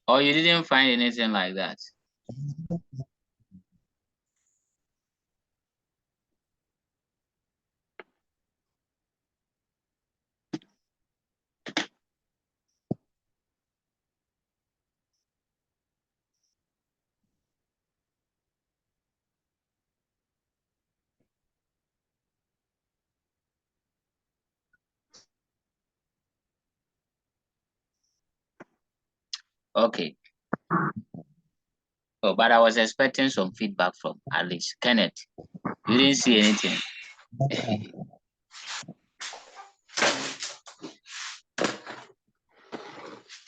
Or you didn't find anything like that? Okay. Oh, but I was expecting some feedback from Alice. Kenneth, you didn't see anything.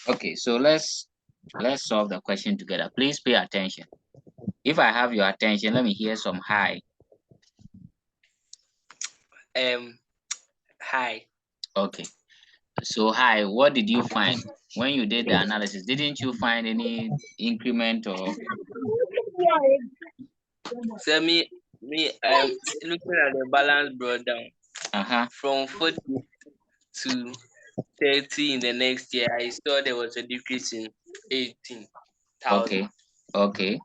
Okay, so let's solve the question together. Please pay attention. If I have your attention, let me hear some hi. Hi. Okay. So hi, what did you find when you did the analysis? Didn't you find any increment or? So me looking at the balance brought down from 40 to 30 in the next year. I saw there was a decrease in 18,000. Okay. Okay.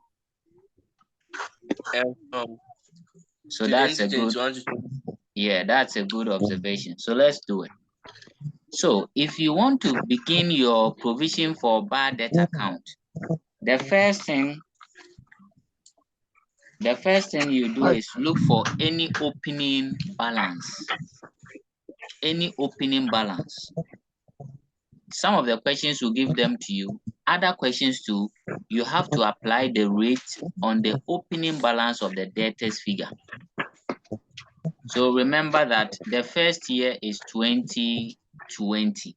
So that's a good. Yeah, that's a good observation. So let's do it. So if you want to begin your provision for bad debt account, the first thing you do is look for any opening balance. Any opening balance. Some of the questions will give them to you. Other questions too, you have to apply the rate on the opening balance of the debtors figure. So remember that the first year is 2020,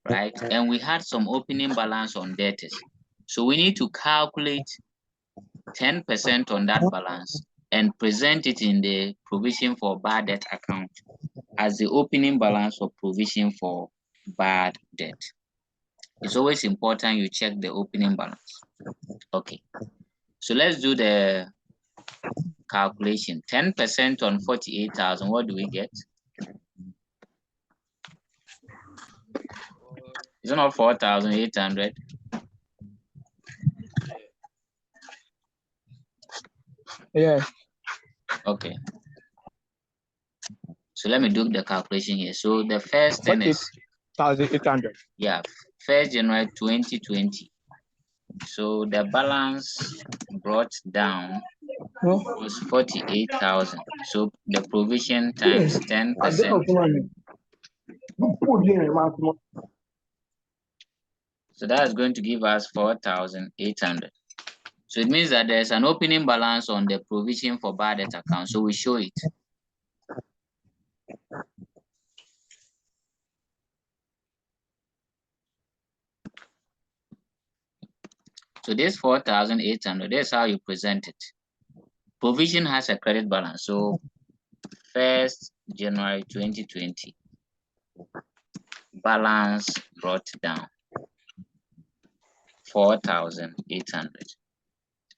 right? And we had some opening balance on debtors. So we need to calculate 10% on that balance and present it in the provision for bad debt account as the opening balance of provision for bad debt. It's always important you check the opening balance. Okay, so let's do the calculation. 10% on 48,000, what do we get? Is it not 4,800? Yeah. Okay. So let me do the calculation here. So the first thing is 1,800. Yeah, 1st January 2020. So the balance brought down was 48,000. So the provision times 10%. So that's going to give us 4,800. So it means that there's an opening balance on the provision for bad debt account. So we show it. So this 4,800, that's how you present it. Provision has a credit balance. So 1st January 2020, balance brought down 4,800.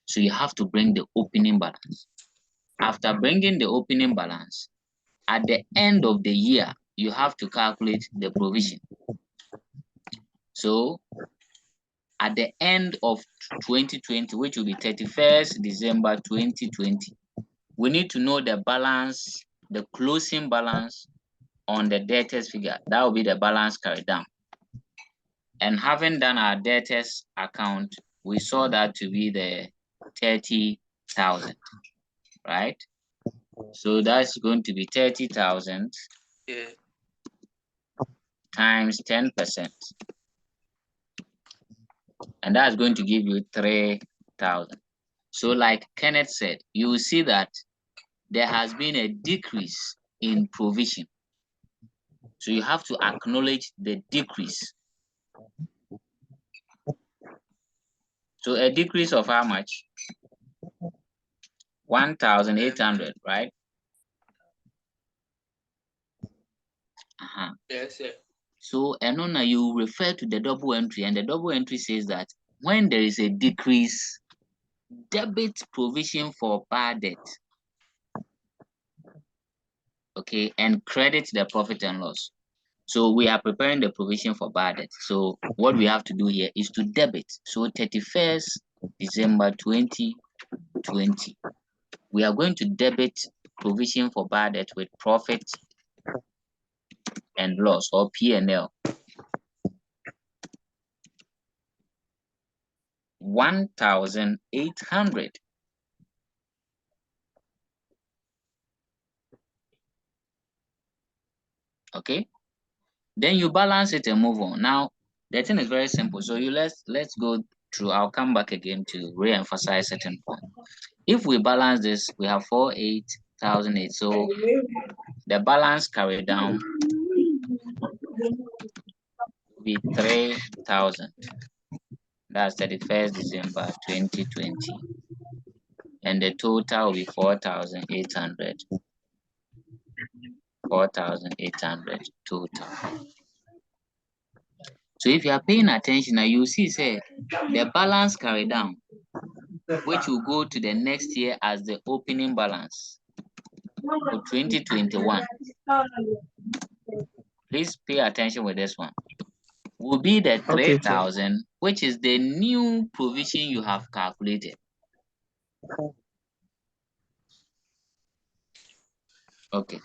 So you have to bring the opening balance. After bringing the opening balance, at the end of the year, you have to calculate the provision. So at the end of 2020, which will be 31st December 2020, we need to know the balance, the closing balance on the debtors figure. That will be the balance carried down. And having done our debtors account, we saw that to be the 30,000, right? So that's going to be 30,000 times 10%. And that's going to give you 3,000. So like Kenneth said, you will see that there has been a decrease in provision. So you have to acknowledge the decrease. So a decrease of how much? 1,800, right? Yes, sir. So Enona, you refer to the double entry, and the double entry says that when there is a decrease, debit provision for bad debt, okay, and credit the profit and loss. So we are preparing the provision for bad debt. So what we have to do here is to debit. So 31st December 2020, we are going to debit provision for bad debt with profit and loss, or P&L. 1,800. Okay, then you balance it and move on. Now the thing is very simple. So let's go through. I'll come back again to re-emphasize certain point. If we balance this, we have 48,008. So the balance carried down will be 3,000. That's 31st December 2020. And the total will be 4,800. 4,800 total. So if you are paying attention, now you see, say, the balance carried down, which will go to the next year as the opening balance for 2021. Please pay attention with this one. Will be the 3,000, which is the new provision you have calculated. Okay.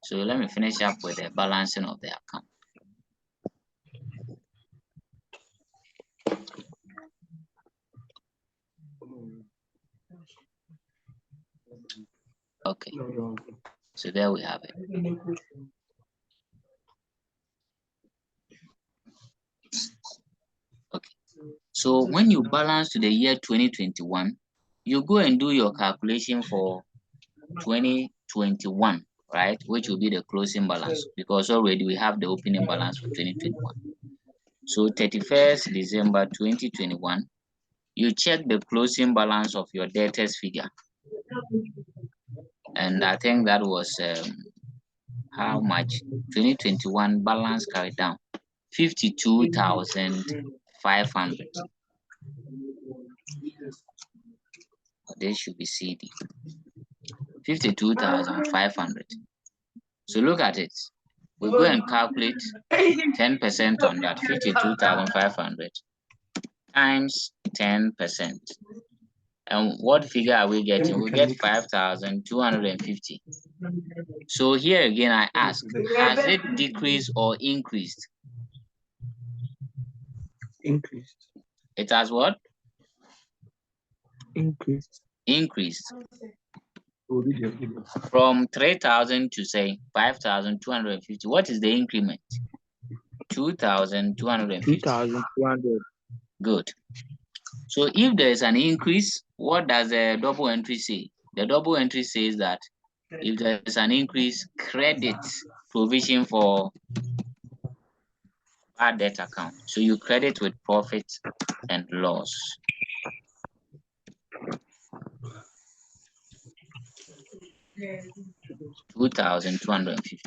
So let me finish up with the balancing of the account. Okay. So there we have it. Okay. So when you balance to the year 2021, you go and do your calculation for 2021, right? Which will be the closing balance, because already we have the opening balance for 2021. So 31st December 2021, you check the closing balance of your debtors figure. And I think that was how much? 2021 balance carried down 52,500. This should be CD. 52,500. So look at it. We go and calculate 10% on that, 52,500 times 10%. And what figure are we getting? We get 5,250. So here again, I ask, has it decreased or increased? Increased. It has what? Increased. Increased. From 3,000 to say 5,250. What is the increment? 2,250. 2,200. Good. So if there is an increase, what does the double entry say? The double entry says that if there is an increase, credit provision for bad debt account. So you credit with profit and loss. $2,250.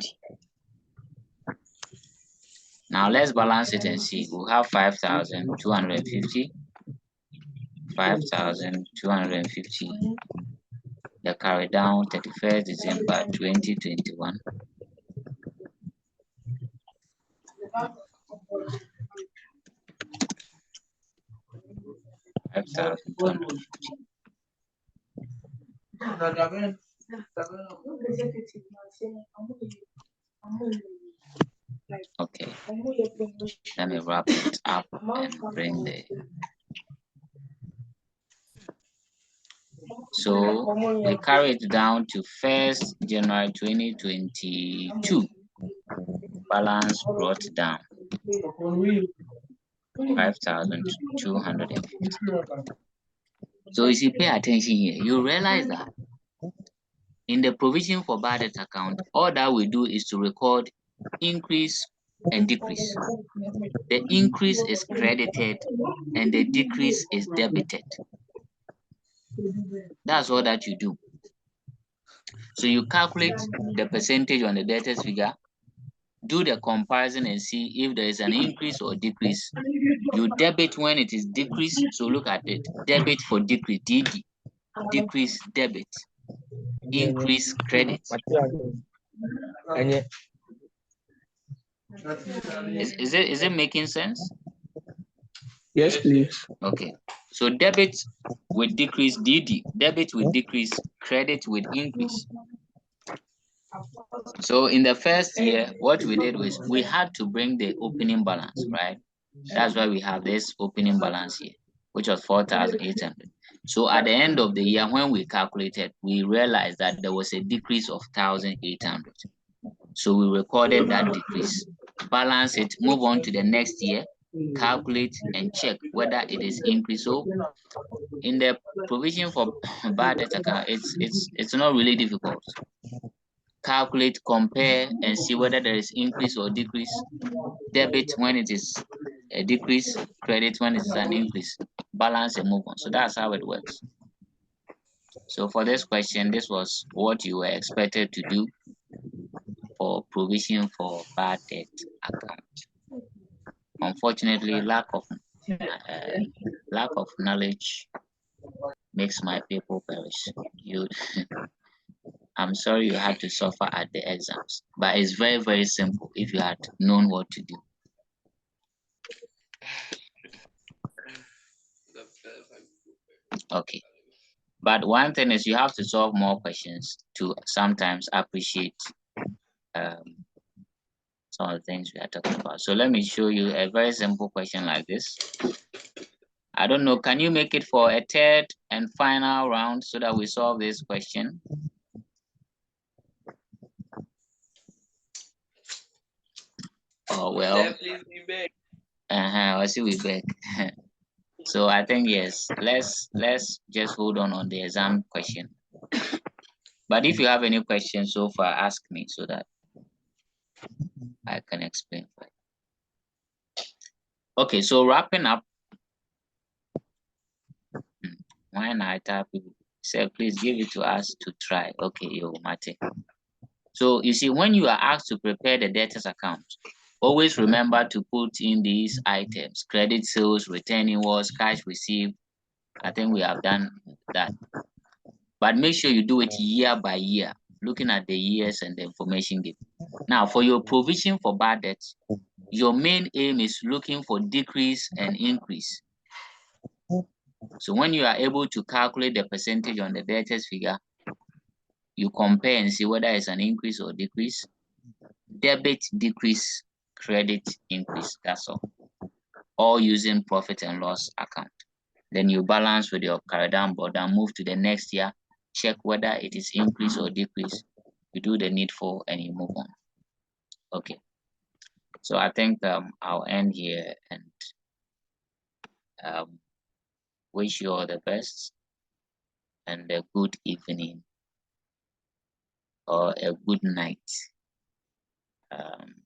Now let's balance it and see. We'll have 5,250. 5,250. The carry down 31st December 2021. Okay, let me wrap it up and bring the. So we carry it down to 1st January 2022. Balance brought down 5,250. So if you pay attention here, you realize that in the provision for bad debt account, all that we do is to record increase and decrease. The increase is credited and the decrease is debited. That's all that you do. So you calculate the percentage on the debtors figure, do the comparison and see if there is an increase or decrease. You debit when it is decrease. So look at it. Debit for decrease, DD. Decrease, debit. Increase, credit. Is it making sense? Yes, please. Okay. So debit will decrease DD. Debit will decrease, credit will increase. So in the first year, what we did was we had to bring the opening balance, right? That's why we have this opening balance here, which was 4,800. So at the end of the year, when we calculated, we realized that there was a decrease of 1,800. So we recorded that decrease, balance it, move on to the next year, calculate and check whether it is increased. So in the provision for bad debt account, it's not really difficult. Calculate, compare, and see whether there is increase or decrease. Debit when it is a decrease, credit when it is an increase. Balance and move on. So that's how it works. So for this question, this was what you were expected to do for provision for bad debt account. Unfortunately, lack of knowledge makes my people perish. I'm sorry you had to suffer at the exams, but it's very, very simple if you had known what to do. Okay. But one thing is you have to solve more questions to sometimes appreciate some of the things we are talking about. So let me show you a very simple question like this. I don't know, can you make it for a third and final round so that we solve this question? Oh, well. I see we back. So I think, yes, let's just hold on the exam question. But if you have any questions so far, ask me so that I can explain. Okay, so wrapping up. When I tell people, say, please give it to us to try. Okay, yo, Mate. So you see, when you are asked to prepare the debtors account, always remember to put in these items: credit sales, return invoice, cash received. I think we have done that. But make sure you do it year by year, looking at the years and the information given. Now, for your provision for bad debts, your main aim is looking for decrease and increase. So when you are able to calculate the percentage on the debtors figure, you compare and see whether it's an increase or decrease. Debit decrease, credit increase, that's all using profit and loss account. Then you balance with your carry down, but then move to the next year, check whether it is increase or decrease. You do the needful and you move on. Okay. So I think I'll end here and wish you all the best and a good evening or a good night.